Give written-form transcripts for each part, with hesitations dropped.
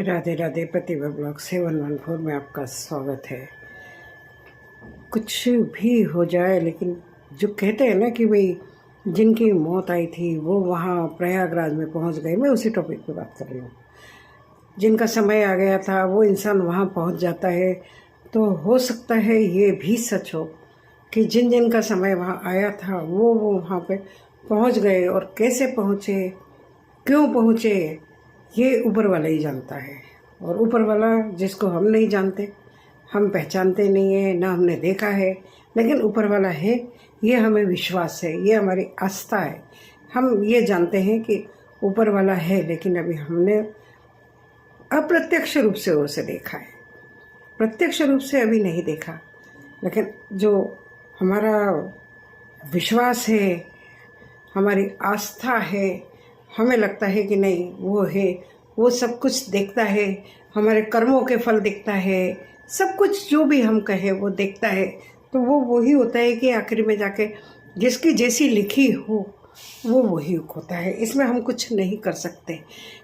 राधे राधे। प्रतिभा blog 714 में आपका स्वागत है। कुछ भी हो जाए, लेकिन जो कहते हैं ना कि भाई जिनकी मौत आई थी वो वहाँ प्रयागराज में पहुँच गए, मैं उसी टॉपिक पे बात कर रही हूँ। जिनका समय आ गया था वो इंसान वहाँ पहुँच जाता है, तो हो सकता है ये भी सच हो कि जिन जिन का समय वहाँ आया था वो वहाँ पे पहुँच गए, और कैसे पहुँचे, क्यों पहुँचे, ये ऊपर वाला ही जानता है। और ऊपर वाला जिसको हम नहीं जानते, हम पहचानते नहीं है, ना हमने देखा है, लेकिन ऊपर वाला है, ये हमें विश्वास है, ये हमारी आस्था है। हम ये जानते हैं कि ऊपर वाला है, लेकिन अभी हमने अप्रत्यक्ष रूप से उसे देखा है, प्रत्यक्ष रूप से अभी नहीं देखा। लेकिन जो हमारा विश्वास है, हमारी आस्था है, हमें लगता है कि नहीं वो है, वो सब कुछ देखता है, हमारे कर्मों के फल देखता है, सब कुछ जो भी हम कहें वो देखता है। तो वो वही होता है कि आखिर में जाके जिसकी जैसी लिखी हो वो वही होता है। इसमें हम कुछ नहीं कर सकते।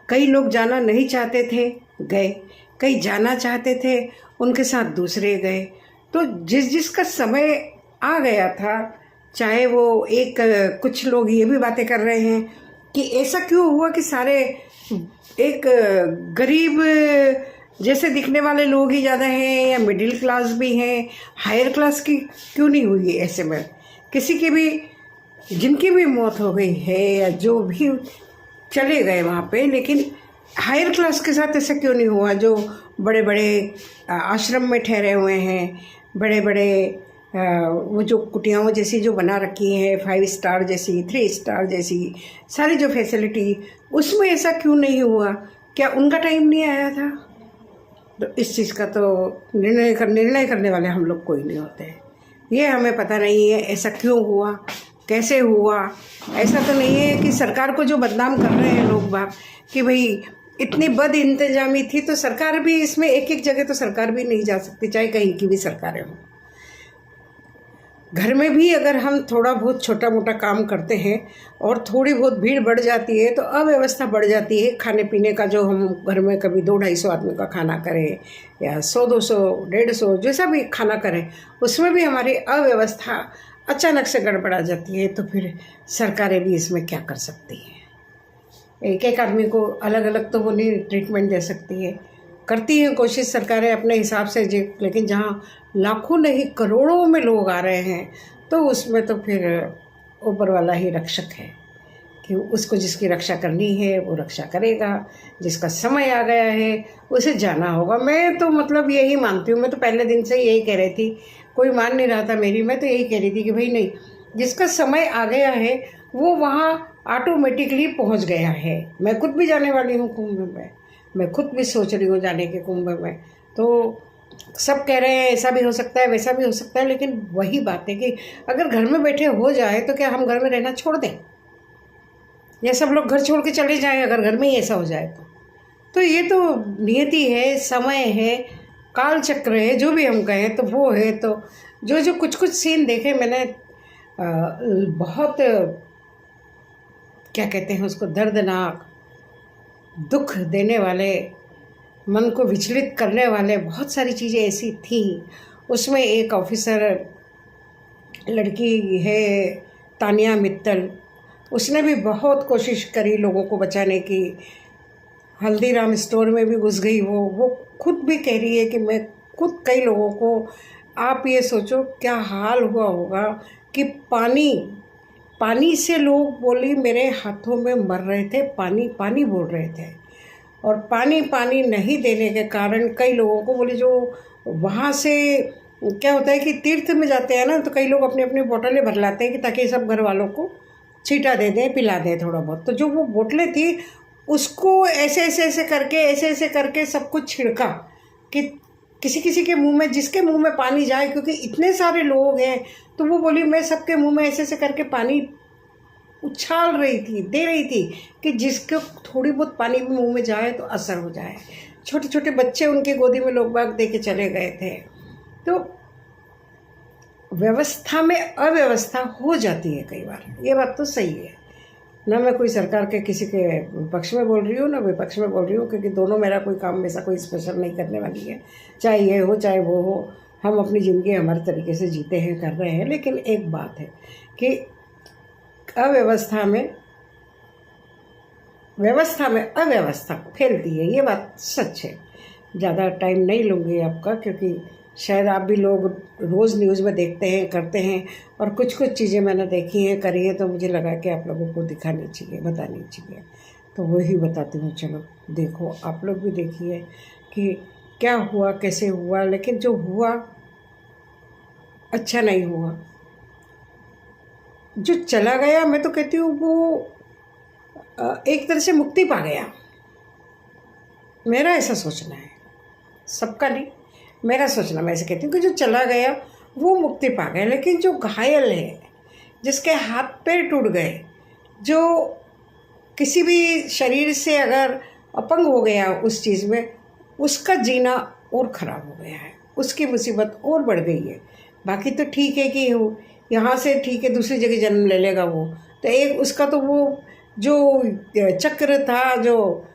कई लोग जाना नहीं चाहते थे, गए, कई जाना चाहते थे, उनके साथ दूसरे गए। तो जिस जिसका समय आ गया था, चाहे वो कुछ लोग ये भी बातें कर रहे हैं कि ऐसा क्यों हुआ कि सारे एक गरीब जैसे दिखने वाले लोग ही ज़्यादा हैं, या मिडिल क्लास भी हैं, हायर क्लास की क्यों नहीं हुई। ऐसे में किसी की भी, जिनकी भी मौत हो गई है या जो भी चले गए वहाँ पे, लेकिन हायर क्लास के साथ ऐसा क्यों नहीं हुआ, जो बड़े बड़े आश्रम में ठहरे हुए हैं, बड़े बड़े वो जो कुटियाओं जैसी जो बना रखी हैं, 5 स्टार जैसी, 3 स्टार जैसी सारी जो फैसिलिटी, उसमें ऐसा क्यों नहीं हुआ? क्या उनका टाइम नहीं आया था? तो इस चीज़ का तो निर्णय करने वाले हम लोग कोई नहीं होते हैं। ये हमें पता नहीं है ऐसा क्यों हुआ, कैसे हुआ। ऐसा तो नहीं है कि सरकार को जो बदनाम कर रहे हैं लोग बाग कि भाई इतनी बद इंतजामी थी, तो सरकार भी इसमें एक जगह तो सरकार भी नहीं जा सकती, चाहे कहीं की भी सरकारें हों। घर में भी अगर हम थोड़ा बहुत छोटा मोटा काम करते हैं और थोड़ी बहुत भीड़ बढ़ जाती है तो अव्यवस्था बढ़ जाती है। खाने पीने का जो हम घर में कभी 200-250 आदमी का खाना करें या 100-200, 150 जैसा भी खाना करें, उसमें भी हमारी अव्यवस्था अचानक से गड़बड़ा जाती है। तो फिर सरकारें भी इसमें क्या कर सकती हैं? एक एक आदमी को अलग अलग तो वो नहीं ट्रीटमेंट दे सकती है। करती हैं कोशिश सरकारें अपने हिसाब से, लेकिन जहाँ लाखों नहीं करोड़ों में लोग आ रहे हैं, तो उसमें तो फिर ऊपर वाला ही रक्षक है कि उसको जिसकी रक्षा करनी है वो रक्षा करेगा। जिसका समय आ गया है उसे जाना होगा। मैं तो मतलब यही मानती हूँ। मैं तो पहले दिन से यही कह रही थी, कोई मान नहीं रहा था मेरी। मैं तो यही कह रही थी कि भाई नहीं, जिसका समय आ गया है वो वहाँ ऑटोमेटिकली पहुँच गया है। मैं खुद भी जाने वाली हूँ कुंभ में, मैं खुद भी सोच रही हूँ जाने के कुंभ में। तो सब कह रहे हैं ऐसा भी हो सकता है, वैसा भी हो सकता है, लेकिन वही बात है कि अगर घर में बैठे हो जाए तो क्या हम घर में रहना छोड़ दें, या सब लोग घर छोड़ के चले जाएं अगर घर में ही ऐसा हो जाए तो ये तो नियति है, समय है, काल चक्र है, जो भी हम कहें तो वो है। तो जो कुछ सीन देखे मैंने, बहुत क्या कहते हैं उसको, दर्दनाक, दुख देने वाले, मन को विचलित करने वाले बहुत सारी चीज़ें ऐसी थी। उसमें एक ऑफिसर लड़की है तानिया मित्तल, उसने भी बहुत कोशिश करी लोगों को बचाने की। हल्दीराम स्टोर में भी घुस गई वो खुद भी कह रही है कि मैं खुद कई लोगों को, आप ये सोचो क्या हाल हुआ होगा कि पानी से लोग बोली मेरे हाथों में मर रहे थे, पानी पानी बोल रहे थे। और पानी नहीं देने के कारण कई लोगों को, बोले जो वहाँ से क्या होता है कि तीर्थ में जाते हैं ना, तो कई लोग अपनी अपनी बोतलें भर लाते हैं कि ताकि सब घर वालों को छींटा दे दें, पिला दें थोड़ा बहुत। तो जो वो बोतलें थी उसको ऐसे ऐसे करके सब कुछ छिड़का कि किसी किसी के मुंह में, जिसके मुंह में पानी जाए, क्योंकि इतने सारे लोग हैं। तो वो बोली मैं सबके मुंह में ऐसे करके पानी उछाल रही थी, दे रही थी कि जिसको थोड़ी बहुत पानी भी मुंह में जाए तो असर हो जाए। छोटे छोटे बच्चे उनके गोदी में लोग बाग दे के चले गए थे। तो व्यवस्था में अव्यवस्था हो जाती है कई बार, ये बात तो सही है। ना मैं कोई सरकार के किसी के पक्ष में बोल रही हूँ ना विपक्ष में बोल रही हूँ, क्योंकि दोनों मेरा कोई काम वैसा कोई स्पेशल नहीं करने वाली है। चाहे ये हो चाहे वो हो, हम अपनी ज़िंदगी हमारे तरीके से जीते हैं, कर रहे हैं। लेकिन एक बात है कि व्यवस्था में अव्यवस्था फैलती है, ये बात सच है। ज़्यादा टाइम नहीं लूँगी आपका, क्योंकि शायद आप भी लोग रोज़ न्यूज़ में देखते हैं, करते हैं, और कुछ कुछ चीज़ें मैंने देखी हैं, करी है, तो मुझे लगा कि आप लोगों को दिखानी चाहिए, बतानी चाहिए, तो वही बताती हूँ। चलो देखो, आप लोग भी देखिए कि क्या हुआ, कैसे हुआ। लेकिन जो हुआ अच्छा नहीं हुआ, जो चला गया मैं तो कहती हूँ वो एक तरह से मुक्ति पा गया। मेरा ऐसा सोचना है, सबका नहीं, मेरा सोचना। मैं ऐसे कहती हूँ कि जो चला गया वो मुक्ति पा गया, लेकिन जो घायल है, जिसके हाथ पैर टूट गए, जो किसी भी शरीर से अगर अपंग हो गया उस चीज़ में, उसका जीना और ख़राब हो गया है, उसकी मुसीबत और बढ़ गई है। बाकी तो ठीक है कि वो यहाँ से ठीक है, दूसरी जगह जन्म ले लेगा वो तो एक उसका तो वो जो चक्र था, जो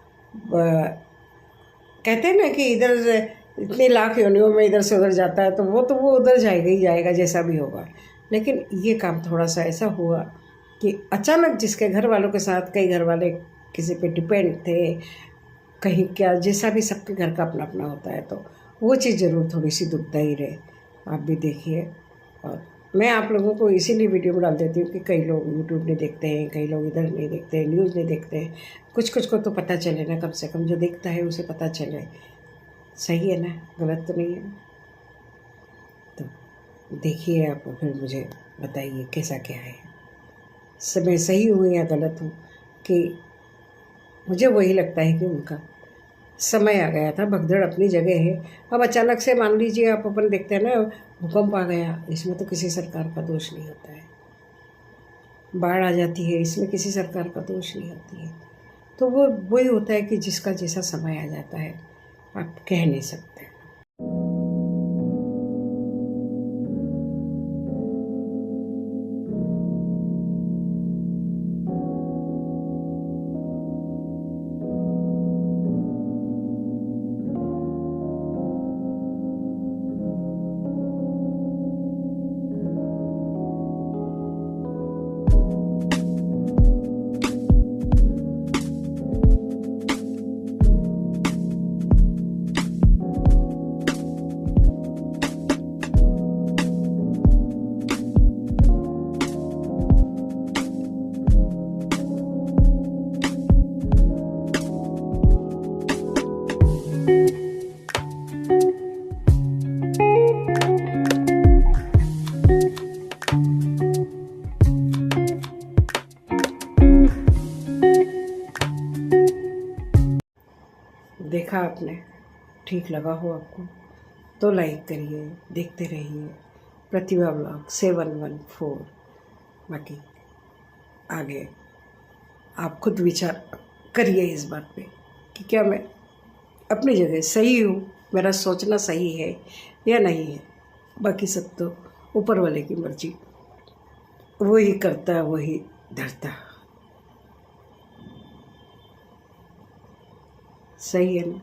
कहते हैं ना कि इधर से इतने लाख योनियों में इधर से उधर जाता है, तो वो उधर जाएगा ही जाएगा, जैसा भी होगा। लेकिन ये काम थोड़ा सा ऐसा हुआ कि अचानक जिसके घर वालों के साथ, कई घर वाले किसी पे डिपेंड थे, कहीं क्या, जैसा भी सबके घर का अपना अपना होता है, तो वो चीज़ ज़रूर थोड़ी सी दुखदाई रहे। आप भी देखिए, और मैं आप लोगों को इसीलिए वीडियो में डाल देती हूँ कि कई लोग यूट्यूब नहीं देखते हैं, कई लोग इधर नहीं देखते हैं, न्यूज़ नहीं देखते हैं। कुछ कुछ को तो पता चले ना, कम से कम जो देखता है उसे पता चले। सही है ना, गलत तो नहीं है। तो देखिए आप, फिर मुझे बताइए कैसा क्या है, मैं सही हूँ या गलत हूँ। कि मुझे वही लगता है कि उनका समय आ गया था, भगदड़ अपनी जगह है। अब अचानक से मान लीजिए आप, अपन देखते हैं ना, भूकंप आ गया, इसमें तो किसी सरकार का दोष नहीं होता है। बाढ़ आ जाती है, इसमें किसी सरकार का दोष नहीं होती है। तो वो वही होता है कि जिसका जैसा समय आ जाता है, आप कह नहीं सकते। देखा आपने, ठीक लगा हो आपको तो लाइक करिए, देखते रहिए प्रतिभा ब्लॉग 714। बाकी आगे आप खुद विचार करिए इस बात पे कि क्या मैं अपनी जगह सही हूँ, मेरा सोचना सही है या नहीं है। बाकी सब तो ऊपर वाले की मर्जी, वही करता वही धरता। सही है ना।